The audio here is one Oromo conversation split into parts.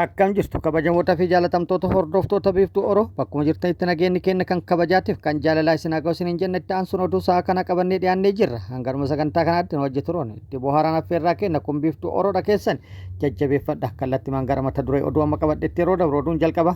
Akkam jirtu kabajamoota fi jaalatamtoota hordoftoota biiftuu Oroo bakkuma jirtanitti nageenyi keenya kan kabajaatiif kan jaalalaa isin haa ga'u hin jenne itti aansuun oduu sa'a kana qabannee dhiyaannee jirra. Hangaruma sagantaa kanaatti nu hojjetu roon itti bohaaraan affeerraa kenna kun biiftuu Oroodha keessan jajjabeeffadha kallattimaan gara mata duree oduu amma qabadhetti yeroo dabru oduun jalqaba.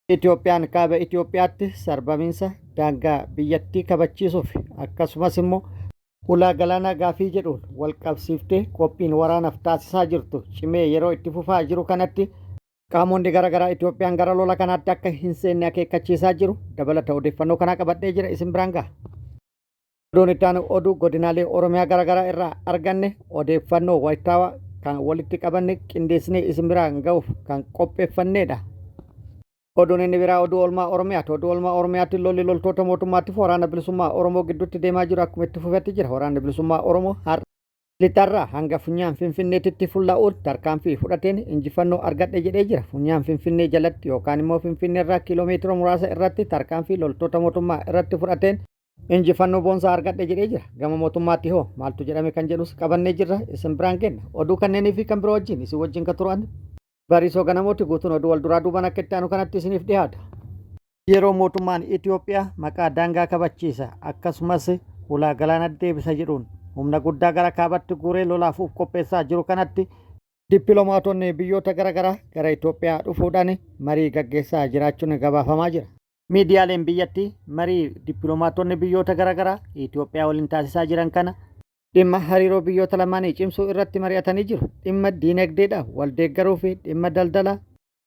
Itoophiyaan kaaba Itoophiyaatti sarbamiinsa daangaa biyyattii kabachiisuuf akkasumas immoo ulaa galaanaa gaafii jedhuun wal qabsiiftee qophiin waraanaaf taasisaa jirtu cimee yeroo itti fufaa jiru kanatti qaamonni garaagaraa Itoophiyaan gara lola kanaatti akka hin seenne akeekkachiisaa jiru dabalata odeeffannoo kanaa qabadhee jira isin biraan ga'a. Oduun itti aanu oduu godinaalee Oromiyaa garaagaraa irraa arganne odeeffannoo wayitaawaa kan walitti qabanne qindeessinee isin biraan ga'uuf kan qopheeffannedha. Oduun inni biraa oduu oolmaa Oromiyaati. Oduu oolmaa Oromiyaatti lolli loltoota mootummaatti fi waraana bilisummaa Oromoo gidduutti deemaa jiru akkuma itti fufetti jira. Waraanni bilisummaa Oromoo lixarraa hanga funyaan Finfinneetitti fulla'uun tarkaanfii fudhateen injifannoo argadhe jedhee jira. Funyaan Finfinnee jalatti yookaan immoo Finfinneerraa kiiloomeetira muraasa irratti tarkaanfii loltoota mootummaa irratti fudhateen injifannoo boonsaa argadhe jedhee jira. Gama mootummaatti hoo maaltu jedhame kan jedhus qabannee jirra isin biraan kenna. Oduu kanneenii fi kan biroo wajjin isin wajjin kan turan Barisoo ganamooti guutuun oduu wal duraa duubaan akka itti aanu kanatti isiniif dhiyaata. Yeroo mootummaan Itoophiyaa maqaa daangaa kabachiisa akkasumas ulaa galaana deebisa jedhuun humna guddaa gara kaabatti guuree lolaafuuf qopheessaa jiru kanatti dippiloomaatonni biyyoota garaagaraa gara Itoophiyaa dhufuudhaan marii gaggeessaa jiraachuun gabaafamaa jira. Miidiyaaleen biyyattii marii dippiloomaatonni biyyoota garaagaraa Itoophiyaa waliin taasisaa jiran kana dhimma hariiroo biyyoota lamaanii cimsuu irratti mari'atanii jiru. Dhimma diinagdeedha wal deeggaruu fi dhimma daldalaa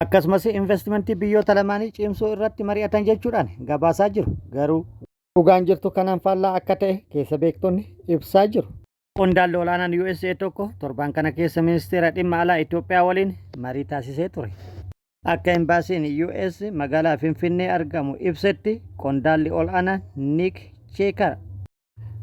akkasumas investimentii biyyoota lamaanii cimsuu irratti mari'atan jechuudhaan gabaasaa jiru. Garuu dhugaan jirtu kanaan faallaa akka ta'e keessa beektonni ibsaa jiru. Qondaalli olaanaan USA tokko torban kana keessa ministeera dhimma alaa Itoophiyaa waliin marii taasisee ture. Akka embaasiin US magaalaa Finfinnee argamu ibsetti qondaalli olaanaan Nick Cheekar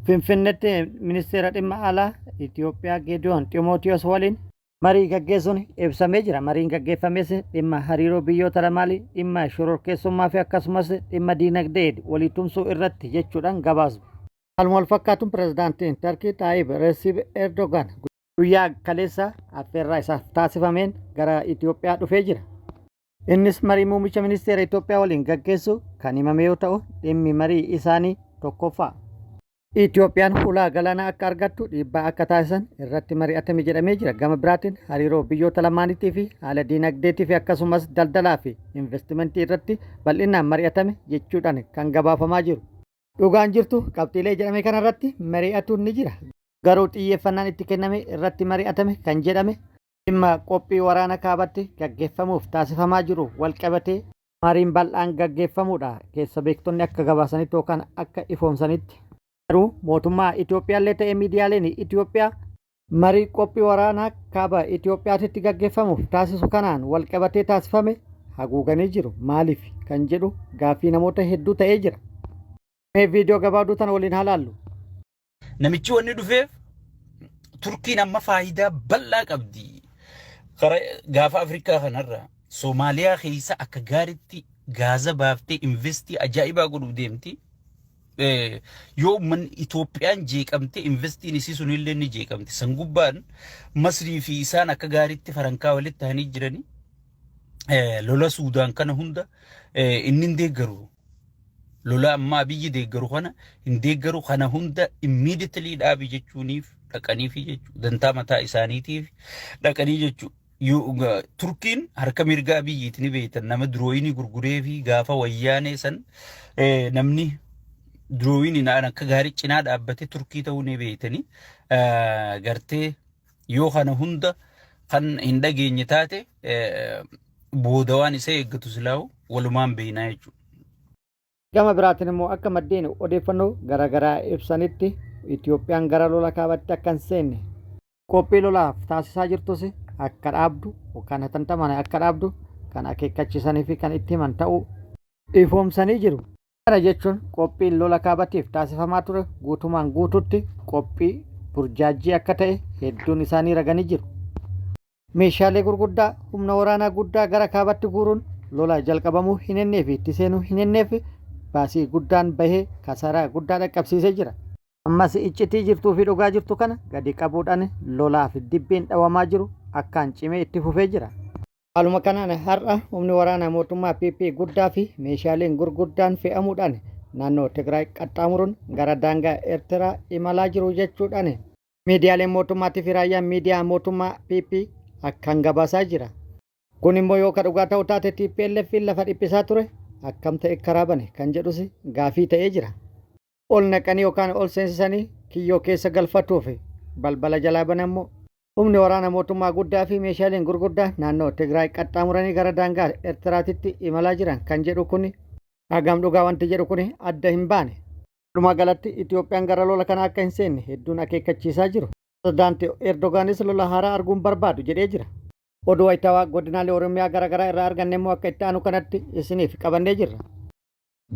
Finfinneetti ministeera dhimma alaa Itoophiyaa Geediyoon Ximootiyoos waliin marii gaggeessuun ibsamee jira. Mariin gaggeeffames dhimma hariiroo biyyoota lamaanii dhimma shororkeessummaa fi akkasumas dhimma diinagdee walii tumsuu irratti jechuudhaan gabaasu. Haaluma wal fakkaatuun pirezidaantiin Tarkii Taayib Resiib Erdogan guyyaa kaleessa affeerraa isaaf taasifameen gara Itoophiyaa dhufee jira. Innis marii muummicha ministeera Itoophiyaa waliin gaggeessu kan himame yoo ta'u dhimmi marii isaanii tokkoffaa. Itoophiyaan ulaa galaanaa akka argattu dhiibbaa akka taasisan irratti mari'atame jedhamee jira. Gama biraatiin hariiroo biyyoota lamaaniitii fi haala diinagdeetii fi akkasumas daldalaa fi investimentii irratti bal'inaan mari'atame jechuudhaan kan gabaafamaa jiru. Dhugaan jirtu qabxiilee jedhame kanarratti mari'atuun ni jira. Garuu xiyyeeffannaan itti kenname irratti mari'atame kan jedhame dhimma qophii waraana kaabatti gaggeeffamuuf taasifamaa jiru wal qabatee mariin bal'aan gaggeeffamuudha keessa beektonni akka gabaasanitti yookaan akka ifoomsanitti. Garuu mootummaa Itoophiyaallee ta'ee miidiyaaleen Itoophiyaa marii qophii waraanaa kaaba Itoophiyaatti gaggeeffamuuf taasisu kanaan wal qabatee taasifame haguuganii jiru. Maaliif kan jedhu gaaffii namoota hedduu ta'ee jira. Mee viidiyoo gabaabduu tana waliin haa laallu. Namichi wanni dhufeef Turkiin amma faayidaa bal'aa qabdi. Gaafa Afrikaa kanarra Soomaaliyaa keessa akka gaariitti gaaza baaftee investii ajaa'ibaa godhuu deemti. Yoo man Itoophiyaan jeeqamte investiin isii sunillee ni jeeqamte. San gubbaan Masrii fi isaan akka gaariitti farankaa walitti ta'anii jiranii lola Suudaan kana hunda inni hin deeggaru. Lola ammaa biyyi deeggaru kana hin deeggaru kana hunda immediately dhaabi jechuuniif dhaqanii fi jechuu dantaa mataa isaaniitiif dhaqanii jechuu. Turkiin harka mirgaa biyyiitti ni beektan nama durooyinii gurguree fi gaafa wayyaanee san namni Durooyini naan akka gaarii cinaa dhaabbate Turkii ta'uu ni beektanii gartee yoo kana hunda kan hin dhageenye taate booda waan isa eeggatu silaa'u walumaan beeynaa jechuudha. Gama biraatiin immoo akka maddeen odeeffannoo garaagaraa ibsanitti Itoophiyaan gara lola kaabatti akka hin seenne qophii lolaaf taasisaa jirtus akka dhaabdu yookaan hatantaman akka dhaabdu kan akeekkachiisanii fi kan itti himan ta'uu ifoomsanii jiru. Kana jechuun qophiin lola kaabatiif taasifamaa ture guutumaan guututti qophii burjaajii akka ta'e hedduun isaanii raganii jiru. Meeshaalee gurguddaa humna waraanaa guddaa gara kaabatti guuruun lola jalqabamuu hin ennee fi itti seenuu hin enneef baasii guddaan bahee kasaraa guddaa dhaqqabsiisee jira. Ammas iccitii jirtuu fi dhugaa jirtu kana gadi qabuudhaan lolaaf dibbeen dhawamaa jiru akkaan cimee itti fufee jira. Haaluma kanaan har'a humni waraanaa mootummaa PP guddaa fi meeshaaleen gurguddaan fe'amuudhaan naannoo Tigraay qaxxaamuruun gara daangaa Eertiraa imalaa jiru jechuudhaan miidiyaaleen mootummaatii fi raayyaan miidiyaa mootummaa PP akkan gabaasaa jira. Kun immoo yoo ka dhugaa ta'u taate TPLF lafa dhiphisaa ture akkam ta'e karaa bane kan jedhus gaafii ta'ee jira. Ol naqanii yookaan ol seensisanii kiyyoo keessa galfatuuf balbala jalaa banammoo humni waraana mootummaa guddaa fi meeshaaleen gurguddaa naannoo Tigraay qaxxaamuranii gara daangaa Eertiraatitti imalaa jiran kan jedhu kun hagam dhugaa wanti jedhu kun adda hin baane. Walumaa galatti Itoophiyaan gara lola kana akka hin seenne hedduun akeekkachiisaa jiru. Pirezidaantii Erdogaanis lola haaraa arguun barbaadu jedhee jira. Oduu wayitaawaa godinaalee Oromiyaa garaagaraa irraa arganne immoo akka itti aanu kanatti isiniif qabannee jirra.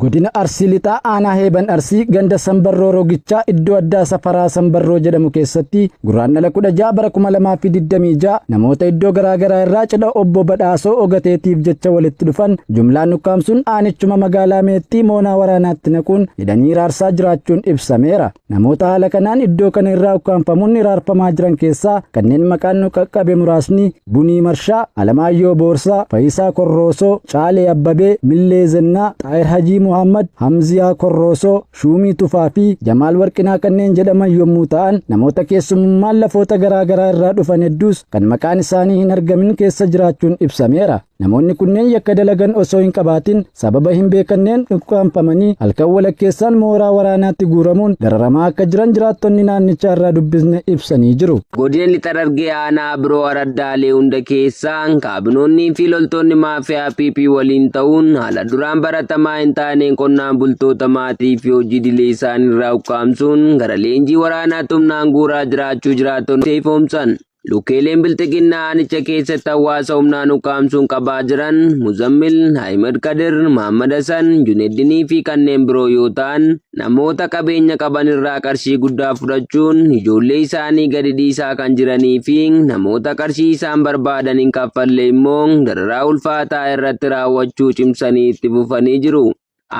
Godina Arsii lixaa aanaa Heeban Arsii ganda Sambarroo Rogichaa iddoo addaa safaraa Sambarroo jedhamu keessatti guraandhala 16 bara 2026 namoota iddoo garaagaraa irraa cidha obbo Badhaasoo Ogateetiif jecha walitti dhufan jumlaan ukkaamsuun aanichuma magaalaa Meexxii moonaa waraanaatti naquun hidhanii raarsaa jiraachuun ibsameera. Namoota haala kanaan iddoo kana irraa ukkaanfamuun raarfamaa jiran keessaa kanneen maqaan nu qaqqabe muraasni Bunii Marshaa, Alamaayyoo Boorsaa, Fayisaa Korroosoo, Caalee Abbabee, Millee Zennaa, Xaayir Hajii Muhammad, Hamziyaa Korroosoo, Shuumii Tufaa fi Jamaal Warqinaa kanneen jedhaman yommuu ta'an namoota keessummaan lafoota garaagaraa irraa dhufan hedduus kan maqaan isaanii hin argamin keessa jiraachuun ibsameera. Namoonni kunneen yakka dalagan osoo hin qabaatin sababa hin beekanneen ukkaanfamanii halkan walakkeessaan mooraa waraanaatti guuramuun dararamaa akka jiran jiraattonni naannichaa irraa dubbisne ibsanii jiru. Godina lixa Harargee aanaa biroo araddaalee hunda keessaan kaabinoonnii fi loltoonni maafiyaa PP waliin ta'uun haala duraan baratamaa hin taaneen qonnaan bultoota maatii fi hojii idilee isaanii irraa ukkaamsuun gara leenjii waraanaa humnaan guuraa jiraachuu jiraattonni ifoomsan. Lukeeleen bilxiginnaa aanicha keessatti hawaasa humnaan ukkaamsuun qabaa jiran Muzammil, Ahmed Kadir, Muhammad Hassan, Juneddinii fi kanneen biroo yoo ta'an namoota qabeenya qaban irraa qarshii guddaa fudhachuun ijoollee isaanii gadi dhiisaa kan jiranii fi namoota qarshii isaan barbaadan hin kaffalle immoo dararaa ulfaataa irratti raawwachuu cimsanii itti fufanii jiru.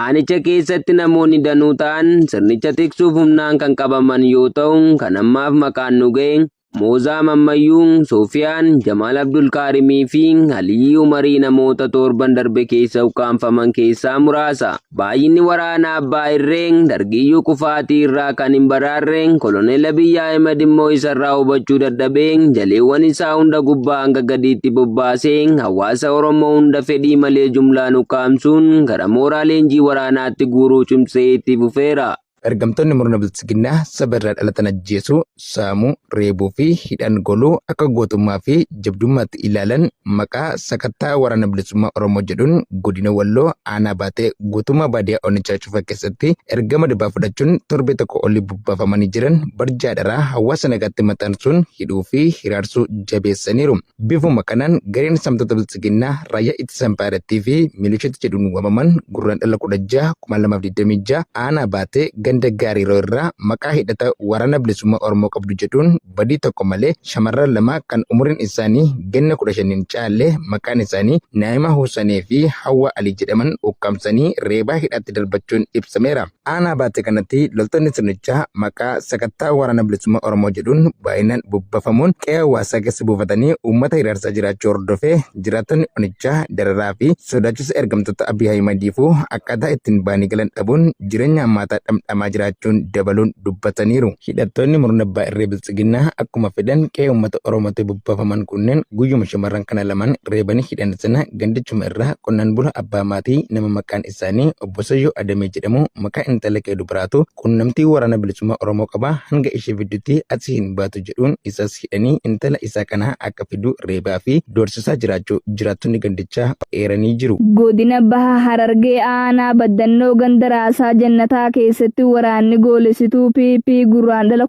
Aanicha keessatti namoonni danuu ta'an sirnicha tiksuuf humnaan kan qabaman yoo ta'u kan ammaaf maqaan nu ga'e Moozaa Mammayyuu, Soofiyaan, Jamaal Abdulkaarimii fi Aliyyi Umarii namoota torban darbe keessa ukkaanfaman keessaa muraasa. Baay'inni waraanaa Abbaa Irreen Dargiyyuu Qufaatii irraa kan hin baraarreen Koloneel Abiyyi Ahmed immoo isarraa hubachuu dadhabeen jaleewwan isaa hunda gubbaa hanga gadiitti bobbaaseen hawaasa Oromoo hunda fedhii malee jumlaan ukkaamsuun gara mooraa leenjii waraanaatti guuruu cimsee itti fufeera. Ergamtoonni murna bilchiginnaa saba irraa dhalatan ajjeesuu, saamuu, reebuu fi hidhaan goluu akka gootummaa fi jabdummaatti ilaalan maqaa sakattaa waraana bilisummaa Oromoo jedhuun godina Walloo aanaa baatee guutummaa baadiyyaa Onnichaa cufaa keessatti ergama dibaa fudhachuun torbee tokko olii bubbaafamanii jiran barjaadharaa hawaasa nagaatti maxxansuun hidhuu fi hiraarsuu jabeessaniiru. Bifuma kanaan gareen samtoota bilchiginnaa raayyaa ittisa Impaarettii fi milishoota jedhuun waamaman guraandhala 16 2026 aanaa baatee ganda gaarii irraa maqaa hidhata waraana bilisummaa Oromoo qabdu jedhuun badii tokko malee shamarran lama kan umuriin isaanii ganna 15 caalee maqaan isaanii Naa'ima Husanee fi Hawwa Alii jedhaman ukkaamsanii reebaa hidhatti darbachuun ibsameera. Aanaa baatee kanatti loltoonni sirnichaa maqaa sakattaa waraana bilisummaa Oromoo jedhuun baay'inaan bubbafamuun qe'ee hawaasaa keessa buufatanii uummata hiraarsaa jiraachuu hordofee jiraattonni Onichaa dararaa fi sodaachisa ergamtoota Abiy Ahimadiifuu akkaataa ittiin baanii galan dhabuun jireenya hammaataa dhamdhamaa jiraachuun dabaluun dubbataniiru. Hidhattoonni murna Abbaa Irree bilchiginnaa akkuma fedhan qe'ee uummata Oromootti bubbafaman kunneen guyyuma shamarran kana lamaan reebanii hidhan sana gandichuma irraa qonnaan bula abbaa maatii nama maqaan isaanii obbo Sayyoo Adamee jedhamu maqaa intala kee dubaraatu qunnamtii waraana bilisummaa Oromoo qaba hanga ishee fiddutti achi hin baatu jedhuun isas hidhanii intala isaa kana akka fidu reebaa fi doorsisaa jiraachuu jiraattonni gandichaa eeranii jiru. Godina Baha Harargee aanaa Baddannoo Gandaraasaa Jannataa keessatti waraanni goolesituu PP guraandhala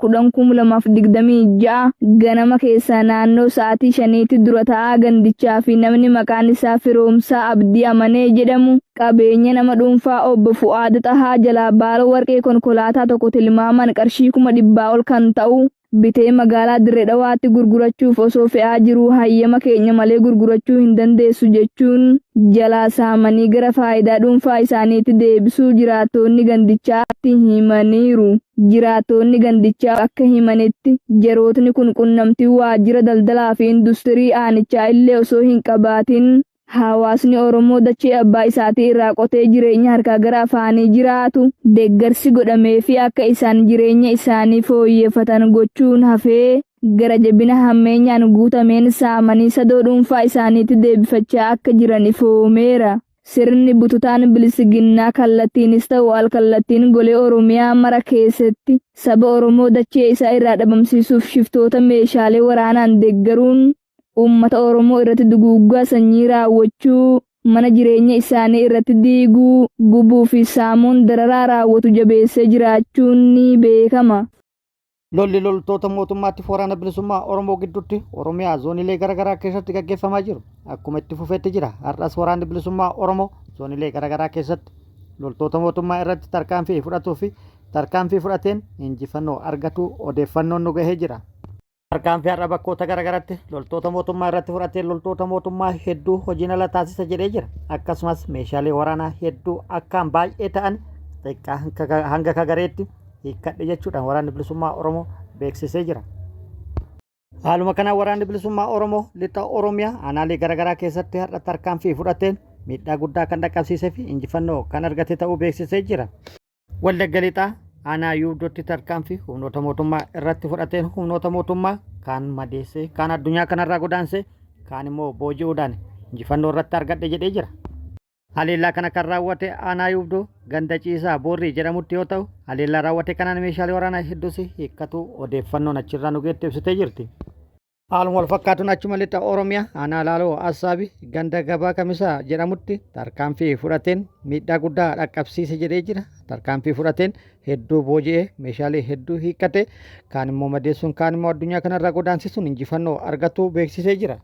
10,2026 ganama keessa naannoo sa'aatii 5tti dura ta'aa gandichaa fi namni maqaan isaa Firoomsaa Abdii Amanee jedhamu qabeenya nama dhuunfaa obbo Fu'aad Xahaa jalaa baala warqee konkolaataa tokko tilmaaman qarshii 100 ol kan ta'u bitee magaalaa Dirree Dhawaatti gurgurachuuf osoo fe'aa jiruu hayyama keenya malee gurgurachuu hin dandeessu jechuun jalaa saamanii gara faayidaa dhuunfaa isaaniitti deebisuu jiraattonni gandichaatti himaniiru. Jiraattonni gandichaa akka himanitti jarootni kun qunnamtii waajjira daldalaa fi industirii aanichaa illee osoo hin qabaatin hawaasni Oromoo dachee abbaa isaatii irraa qotee jireenya harkaa gara afaanii jiraatu deeggarsi godhamee fi akka isaan jireenya isaanii fooyyeffatan gochuun hafee gara jabina hammeenyaan guutameen saamanii sadoo dhuunfaa isaaniitti deebifachaa akka jiran ifoomeera. Sirni bututaan bilisiginnaa kallattiinis ta'u alkallattiin golee Oromiyaa mara keessatti saba Oromoo dachee isaa irraa dhabamsiisuuf shiftoota meeshaalee waraanaan deeggaruun uummata Oromoo irratti duguuggaa sanyii raawwachuu, mana jireenya isaanii irratti diiguu, gubuu fi saamuun dararaa raawwatu jabeessee jiraachuun ni beekama. Lolli loltoota mootummaatti waraana bilisummaa Oromoo gidduutti Oromiyaa zooniilee garaagaraa keessatti gaggeeffamaa jiru. Akkuma itti fufeetti jira. Har'as waraanni bilisummaa Oromoo zooniilee garaagaraa keessatti loltoota mootummaa irratti tarkaanfii fudhatuu fi tarkaanfii fudhateen injifannoo argatu odeeffannoon nu gahee jira. Tarkaanfii har'a bakkoota garaagaraatti loltoota mootummaa irratti fudhatee loltoota mootummaa hedduu hojiin ala taasisa jedhee jira. Akkasumas meeshaalee waraanaa hedduu akkaan baay'ee ta'an xiqqaa hanga kagareetti hiikkadhe jechuudhaan waraanni bilisummaa Oromoo beeksisee jira. Haaluma kanaan waraanni bilisummaa Oromoo lixa Oromiyaa aanaalee garaagaraa keessatti har'a tarkaanfii fudhateen miidhaa guddaa kan dhaqqabsiisee fi injifannoo kan argate ta'uu beeksisee jira. Wallagga lixaa aanaa yuubdootti tarkaanfii humnoota mootummaa irratti fudhateen humnoota mootummaa kaan madeessee kaan addunyaa kanarraa godaansee kaan immoo booji'uudhaan injifannoo irratti argadhe jedhee jira. Haleellaa kana kan raawwate aanaa yuubdoo ganda ciisaa boorrii jedhamutti yoo ta'u haleellaa raawwate kanaan meeshaalee waraanaa hedduus hiikkatu odeeffannoon achirraa nu geetti ibsitee jirti. Haaluma wal fakkaatuun achuma lixa Oromiyaa aanaa Laaloo Assaabii ganda gabaa kamisaa jedhamutti tarkaanfii fudhateen miidhaa guddaa dhaqqabsiise jedhee jira. Tarkaanfii fudhateen hedduu booji'ee meeshaalee hedduu hiikkate kaan immoo madeessuun kaan immoo addunyaa kanarraa godaansisuun injifannoo argatu beeksisee jira.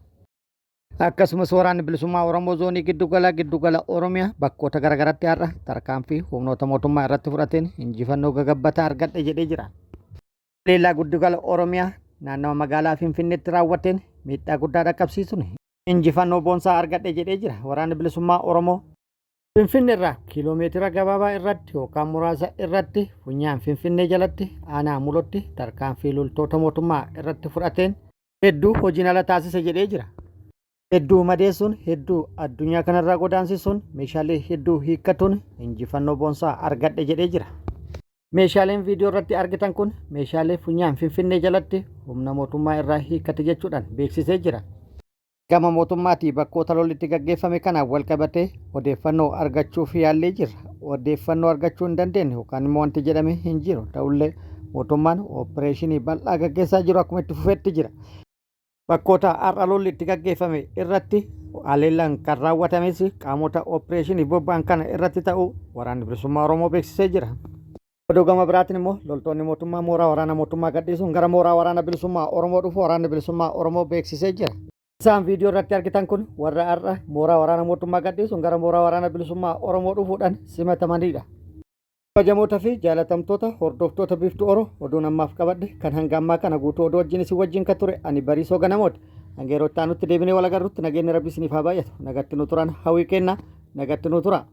Akkasumas waraanni bilisummaa Oromoo zoonii giddugala Oromiyaa bakkoota garaagaraatti har'a tarkaanfii humnoota mootummaa irratti fudhateen injifannoo gagabbataa argadhe jedhee jira. Haleellaa giddugala Oromiyaa naannawa magaalaa Finfinneetti raawwateen miidhaa guddaa dhaqqabsiisuun injifannoo boonsaa argadhe jedhee jira. Waraanni bilisummaa Oromoo Finfinnee irraa kiiloomeetira gabaabaa irratti yookaan muraasa irratti funyaan Finfinnee jalatti aanaa Mulootti tarkaanfii loltoota mootummaa irratti fudhateen hedduu hojiin ala taasise jedhee jira. Hedduu madeessuun hedduu addunyaa kanarraa godaansisuun meeshaalee hedduu hiikkatuun injifannoo boonsaa argadhe jedhee jira. Meeshaaleen viidiyoo irratti argitan kun meeshaalee funyaan Finfinnee jalatti humna mootummaa irraa hiikkate jechuudhaan beeksisee jira. Gama mootummaatii bakkoota lollitti gaggeeffame kanaan wal qabatee odeeffannoo argachuuf yaallee jirra. Odeeffannoo argachuu hin dandeenye yookaan immoo wanti jedhame hin jiru. Ta'ullee mootummaan oopereeshinii bal'aa gaggeessaa jiru akkuma itti fufeetti jira. Bakkoota har'a lolli itti gaggeeffame irratti haleellaan kan raawwatames qaamota oopereeshinii bobba'an kana irratti ta'uu waraanni bilisummaa Oromoo beeksisee jira. Oduu gama biraatiin immoo loltoonni mootummaa mooraa waraana mootummaa gadhiisuun gara mooraa waraana bilisummaa Oromoo dhufu waraanni bilisummaa Oromoo beeksisee jira. Isaan viidiyoo irratti argitan kun warra har'a mooraa waraana mootummaa gadhiisuun gara mooraa waraana bilisummaa Oromoo dhufuudhaan simatamanidha. Kabajamoota fi jaalatamtoota hordoftoota Biiftuu Oromoo oduun ammaaf qabadhe kan hanga ammaa kana guutuu oduu wajjin isin wajjin kan ture ani Bariisoo Ganamooti. Hanga yeroo itti aanutti deebinee wal agarrutti nageenyi Rabbii isiniif haa baay'atu. Nagatti nu turan hawwii kenna nagatti nu tura.